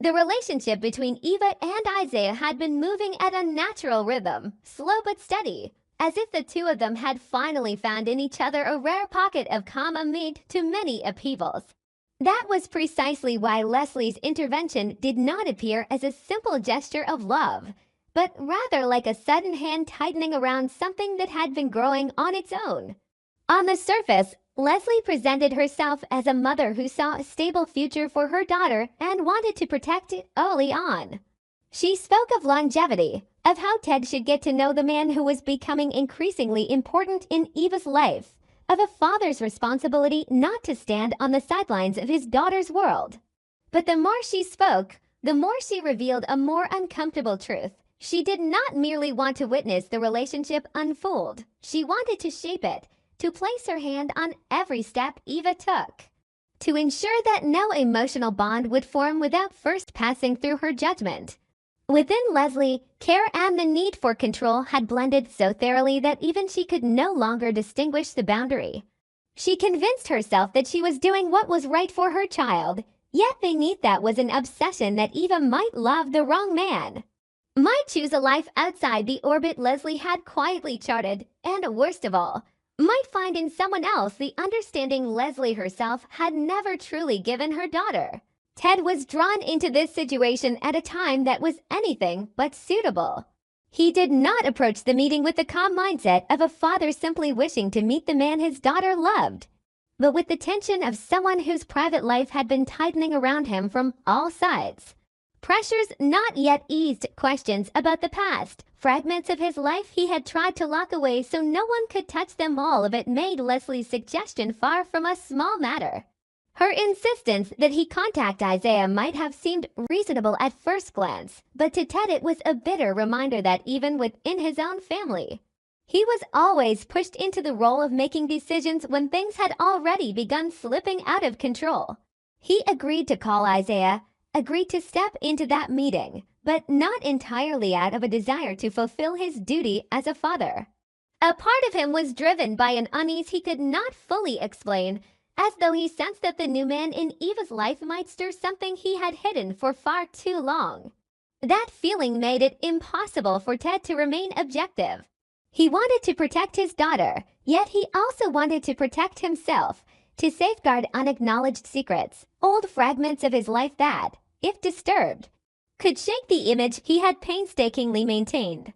The relationship between Eva and Isaiah had been moving at a natural rhythm, slow but steady, as if the two of them had finally found in each other a rare pocket of calm amid to many upheavals. That was precisely why Leslie's intervention did not appear as a simple gesture of love, but rather like a sudden hand tightening around something that had been growing on its own. On the surface, Leslie presented herself as a mother who saw a stable future for her daughter and wanted to protect it early on. She spoke of longevity, of how Ted should get to know the man who was becoming increasingly important in Eva's life, of a father's responsibility not to stand on the sidelines of his daughter's world. But the more she spoke, the more she revealed a more uncomfortable truth. She did not merely want to witness the relationship unfold. She wanted to shape it, to place her hand on every step Eva took, to ensure that no emotional bond would form without first passing through her judgment. Within Leslie, care and the need for control had blended so thoroughly that even she could no longer distinguish the boundary. She convinced herself that she was doing what was right for her child, yet beneath that was an obsession that Eva might love the wrong man, might choose a life outside the orbit Leslie had quietly charted, and worst of all, might find in someone else the understanding Leslie herself had never truly given her daughter. Ted was drawn into this situation at a time that was anything but suitable. He did not approach the meeting with the calm mindset of a father simply wishing to meet the man his daughter loved, but with the tension of someone whose private life had been tightening around him from all sides. Pressures not yet eased, questions about the past, fragments of his life he had tried to lock away so no one could touch them. All of it made Leslie's suggestion far from a small matter. Her insistence that he contact Isaiah might have seemed reasonable at first glance, but to Ted it was a bitter reminder that even within his own family, he was always pushed into the role of making decisions when things had already begun slipping out of control. He agreed to call Isaiah, agreed to step into that meeting, but not entirely out of a desire to fulfill his duty as a father. A part of him was driven by an unease he could not fully explain, as though he sensed that the new man in Eva's life might stir something he had hidden for far too long. That feeling made it impossible for Ted to remain objective. He wanted to protect his daughter, yet he also wanted to protect himself, to safeguard unacknowledged secrets, old fragments of his life that, if disturbed, could shake the image he had painstakingly maintained.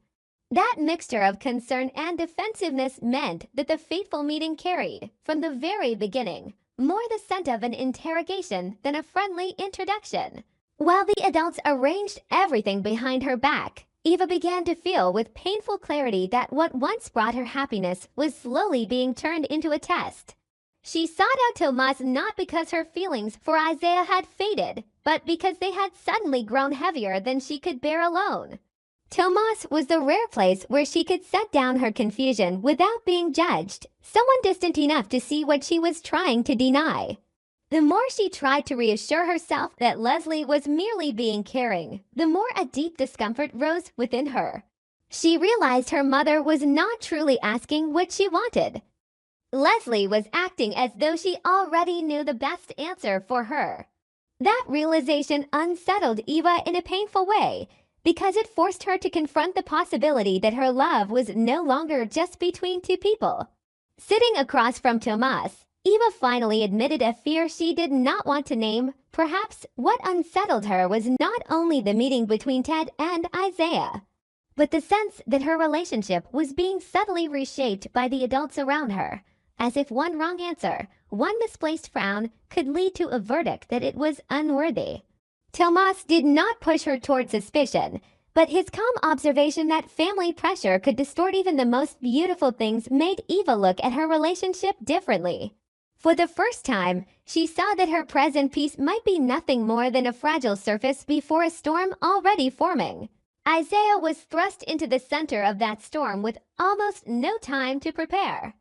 That mixture of concern and defensiveness meant that the fateful meeting carried, from the very beginning, more the scent of an interrogation than a friendly introduction. While the adults arranged everything behind her back, Eva began to feel with painful clarity that what once brought her happiness was slowly being turned into a test. She sought out Tomas not because her feelings for Isaiah had faded, but because they had suddenly grown heavier than she could bear alone. Tomas was the rare place where she could set down her confusion without being judged, someone distant enough to see what she was trying to deny. The more she tried to reassure herself that Leslie was merely being caring, the more a deep discomfort rose within her. She realized her mother was not truly asking what she wanted. Leslie was acting as though she already knew the best answer for her. That realization unsettled Eva in a painful way, because it forced her to confront the possibility that her love was no longer just between two people. Sitting across from Tomas, Eva finally admitted a fear she did not want to name. Perhaps what unsettled her was not only the meeting between Ted and Isaiah, but the sense that her relationship was being subtly reshaped by the adults around her, as if one wrong answer, one misplaced frown, could lead to a verdict that it was unworthy. Tomas did not push her toward suspicion, but his calm observation that family pressure could distort even the most beautiful things made Eva look at her relationship differently. For the first time, she saw that her present peace might be nothing more than a fragile surface before a storm already forming. Isaiah was thrust into the center of that storm with almost no time to prepare.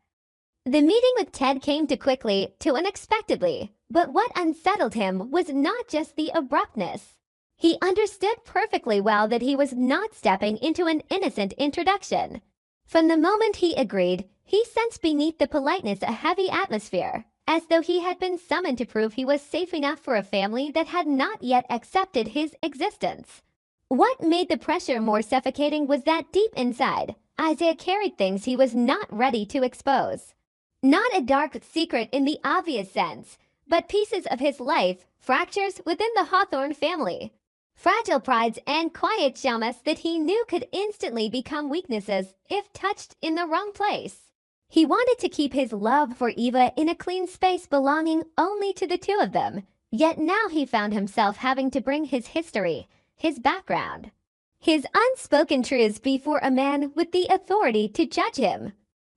The meeting with Ted came too quickly, too unexpectedly, but what unsettled him was not just the abruptness. He understood perfectly well that he was not stepping into an innocent introduction. From the moment he agreed, he sensed beneath the politeness a heavy atmosphere, as though he had been summoned to prove he was safe enough for a family that had not yet accepted his existence. What made the pressure more suffocating was that deep inside, Isaiah carried things he was not ready to expose. Not a dark secret in the obvious sense, but pieces of his life, fractures within the Hawthorne family. Fragile prides and quiet shamas that he knew could instantly become weaknesses if touched in the wrong place. He wanted to keep his love for Eva in a clean space belonging only to the two of them, yet now he found himself having to bring his history, his background, his unspoken truths before a man with the authority to judge him.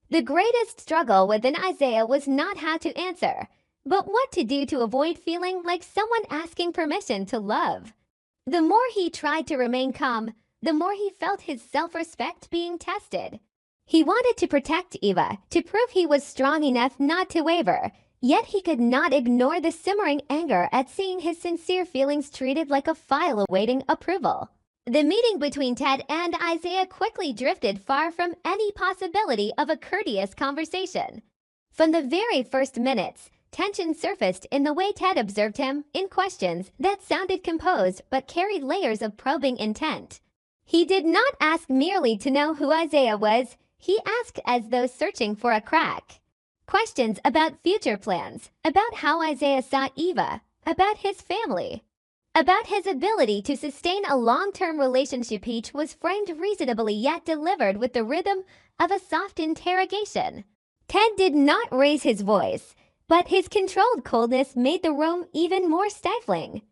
The greatest struggle within Isaiah was not how to answer, but what to do to avoid feeling like someone asking permission to love. The more he tried to remain calm, the more he felt his self-respect being tested. He wanted to protect Eva, to prove he was strong enough not to waver, yet he could not ignore the simmering anger at seeing his sincere feelings treated like a file awaiting approval. The meeting between Ted and Isaiah quickly drifted far from any possibility of a courteous conversation. From the very first minutes, tension surfaced in the way Ted observed him, in questions that sounded composed but carried layers of probing intent. He did not ask merely to know who Isaiah was, he asked as though searching for a crack. Questions about future plans, about how Isaiah saw Eva, about his family, about his ability to sustain a long-term relationship. Each was framed reasonably yet delivered with the rhythm of a soft interrogation. Ted did not raise his voice, but his controlled coldness made the room even more stifling.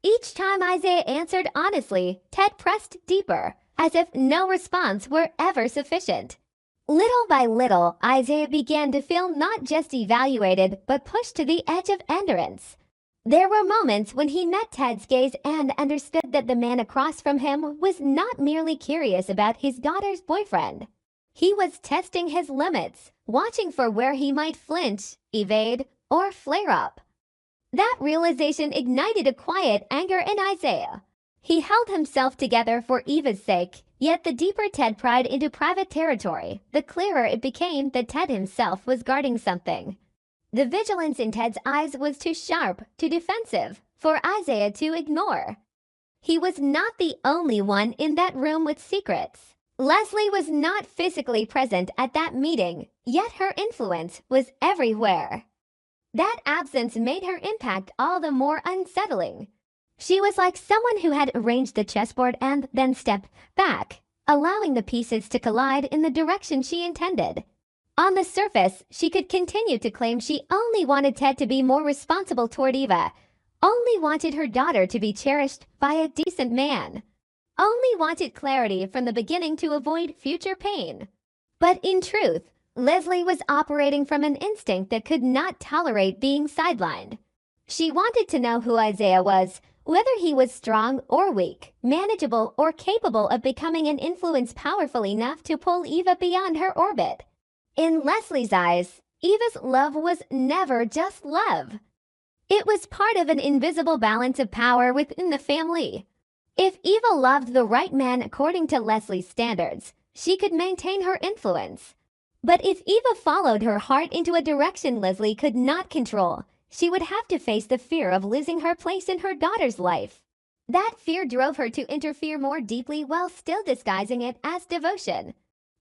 Each time Isaiah answered honestly, Ted pressed deeper, as if no response were ever sufficient. Little by little, Isaiah began to feel not just evaluated but pushed to the edge of endurance. There were moments when he met Ted's gaze and understood that the man across from him was not merely curious about his daughter's boyfriend. He was testing his limits, watching for where he might flinch, evade, or flare up. That realization ignited a quiet anger in Isaiah. He held himself together for Eva's sake, yet the deeper Ted pried into private territory, the clearer it became that Ted himself was guarding something. The vigilance in Ted's eyes was too sharp, too defensive, for Isaiah to ignore. He was not the only one in that room with secrets. Leslie was not physically present at that meeting, yet her influence was everywhere. That absence made her impact all the more unsettling. She was like someone who had arranged the chessboard and then stepped back, allowing the pieces to collide in the direction she intended. On the surface, she could continue to claim she only wanted Ted to be more responsible toward Eva, only wanted her daughter to be cherished by a decent man, only wanted clarity from the beginning to avoid future pain. But in truth, Leslie was operating from an instinct that could not tolerate being sidelined. She wanted to know who Isaiah was, whether he was strong or weak, manageable or capable of becoming an influence powerful enough to pull Eva beyond her orbit. In Leslie's eyes, Eva's love was never just love. It was part of an invisible balance of power within the family. If Eva loved the right man according to Leslie's standards, she could maintain her influence. But if Eva followed her heart into a direction Leslie could not control, she would have to face the fear of losing her place in her daughter's life. That fear drove her to interfere more deeply while still disguising it as devotion.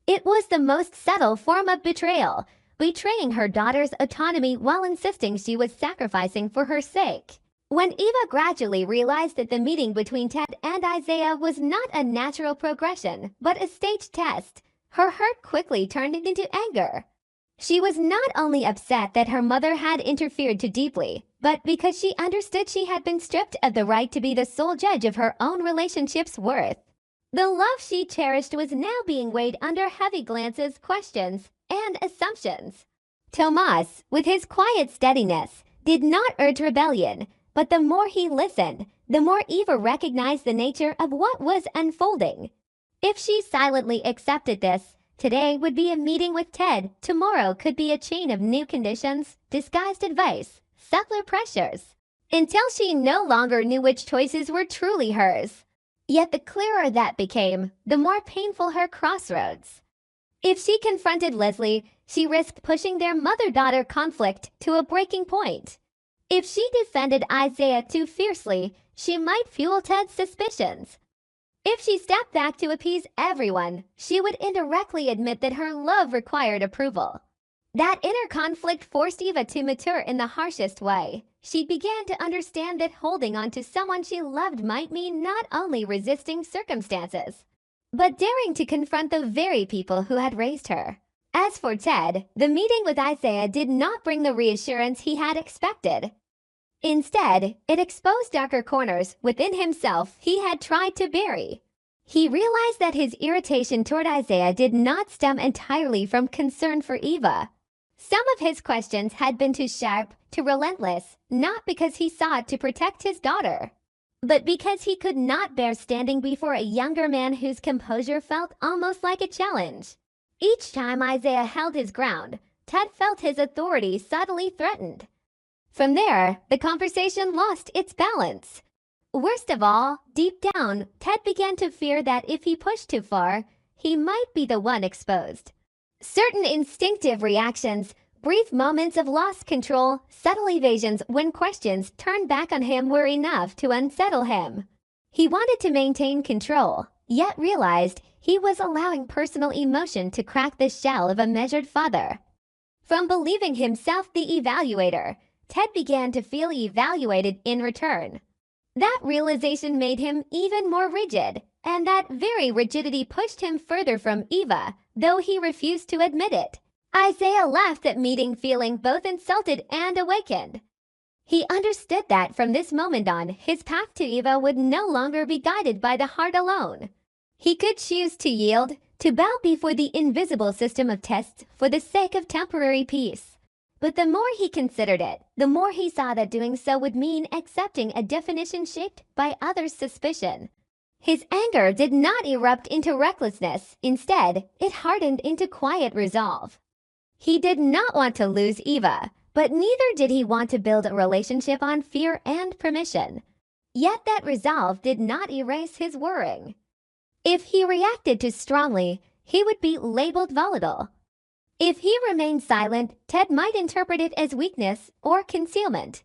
It was the most subtle form of betrayal, betraying her daughter's autonomy while insisting she was sacrificing for her sake. When Eva gradually realized that the meeting between Ted and Isaiah was not a natural progression, but a staged test, her hurt quickly turned into anger. She was not only upset that her mother had interfered too deeply, but because she understood she had been stripped of the right to be the sole judge of her own relationship's worth. The love she cherished was now being weighed under heavy glances, questions, and assumptions. Tomas, with his quiet steadiness, did not urge rebellion, but the more he listened, the more Eva recognized the nature of what was unfolding. If she silently accepted this, today would be a meeting with Ted, tomorrow could be a chain of new conditions, disguised advice, subtler pressures, until she no longer knew which choices were truly hers. Yet the clearer that became, the more painful her crossroads. If she confronted Leslie, She risked pushing their mother-daughter conflict to a breaking point. If she defended Isaiah too fiercely, she might fuel Ted's suspicions. If she stepped back to appease everyone, she would indirectly admit that her love required approval. That inner conflict forced Eva to mature in the harshest way. She began to understand that holding on to someone she loved might mean not only resisting circumstances, but daring to confront the very people who had raised her. As for Ted, the meeting with Isaiah did not bring the reassurance he had expected. Instead, it exposed darker corners within himself he had tried to bury. He realized that his irritation toward Isaiah did not stem entirely from concern for Eva. Some of his questions had been too sharp, too relentless, not because he sought to protect his daughter, but because he could not bear standing before a younger man whose composure felt almost like a challenge. Each time Isaiah held his ground, Ted felt his authority subtly threatened. From there, the conversation lost its balance. Worst of all, deep down, Ted began to fear that if he pushed too far, he might be the one exposed. Certain instinctive reactions, brief moments of lost control, subtle evasions when questions turned back on him were enough to unsettle him. He wanted to maintain control, yet realized he was allowing personal emotion to crack the shell of a measured father. From believing himself the evaluator, Ted began to feel evaluated in return. That realization made him even more rigid, and that very rigidity pushed him further from Eva, though he refused to admit it. Isaiah left that meeting feeling both insulted and awakened. He understood that from this moment on, his path to Eva would no longer be guided by the heart alone. He could choose to yield, to bow before the invisible system of tests for the sake of temporary peace. But the more he considered it, the more he saw that doing so would mean accepting a definition shaped by others' suspicion. His anger did not erupt into recklessness. Instead, it hardened into quiet resolve. He did not want to lose Eva, but neither did he want to build a relationship on fear and permission. Yet that resolve did not erase his worrying. If he reacted too strongly, he would be labeled volatile. If he remained silent, Ted might interpret it as weakness or concealment.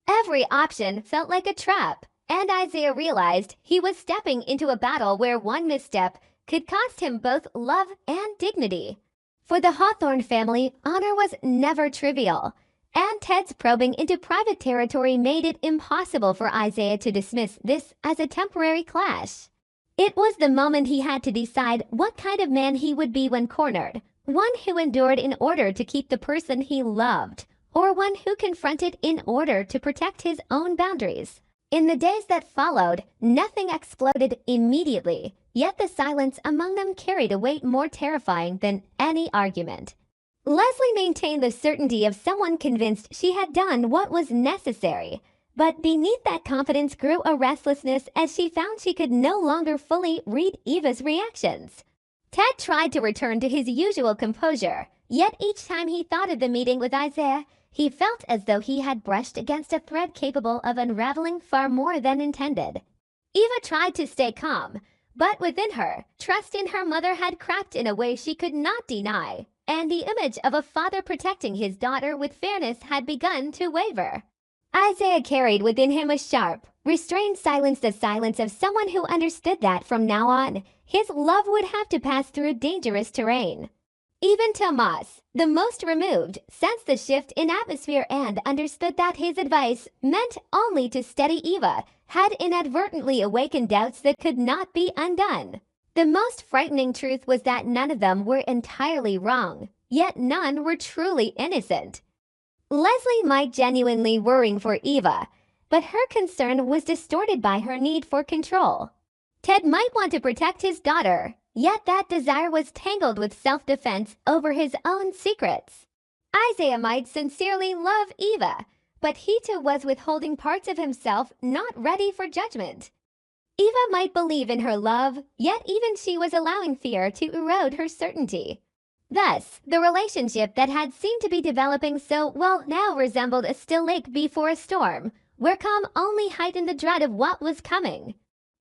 Every option felt like a trap, and Isaiah realized he was stepping into a battle where one misstep could cost him both love and dignity. For the Hawthorne family, honor was never trivial, and Ted's probing into private territory made it impossible for Isaiah to dismiss this as a temporary clash. It was the moment he had to decide what kind of man he would be when cornered. One who endured in order to keep the person he loved, or one who confronted in order to protect his own boundaries. In the days that followed, nothing exploded immediately, yet the silence among them carried a weight more terrifying than any argument. Leslie maintained the certainty of someone convinced she had done what was necessary, but beneath that confidence grew a restlessness as she found she could no longer fully read Eva's reactions. Ted tried to return to his usual composure, yet each time he thought of the meeting with Isaiah, he felt as though he had brushed against a thread capable of unraveling far more than intended. Eva tried to stay calm, but within her, trust in her mother had cracked in a way she could not deny, and the image of a father protecting his daughter with fairness had begun to waver. Isaiah carried within him a sharp, restrained silence, the silence of someone who understood that from now on, his love would have to pass through dangerous terrain. Even Tomas, the most removed, sensed the shift in atmosphere and understood that his advice, meant only to steady Eva, had inadvertently awakened doubts that could not be undone. The most frightening truth was that none of them were entirely wrong, yet none were truly innocent. Leslie might genuinely worry for Eva, but her concern was distorted by her need for control. Ted might want to protect his daughter, yet that desire was tangled with self-defense over his own secrets. Isaiah might sincerely love Eva, but he too was withholding parts of himself not ready for judgment. Eva might believe in her love, yet even she was allowing fear to erode her certainty. Thus, the relationship that had seemed to be developing so well now resembled a still lake before a storm, where calm only heightened the dread of what was coming.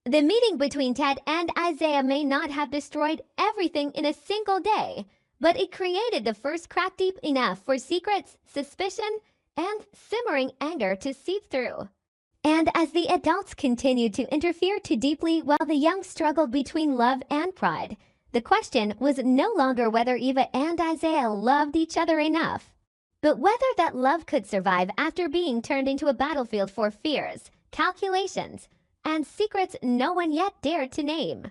The meeting between Ted and Isaiah may not have destroyed everything in a single day, But it created the first crack deep enough for secrets, suspicion, and simmering anger to seep through. And as the adults continued to interfere too deeply while the young struggled between love and pride, the question was no longer whether Eva and Isaiah loved each other enough, but whether that love could survive after being turned into a battlefield for fears, calculations, and secrets no one yet dared to name.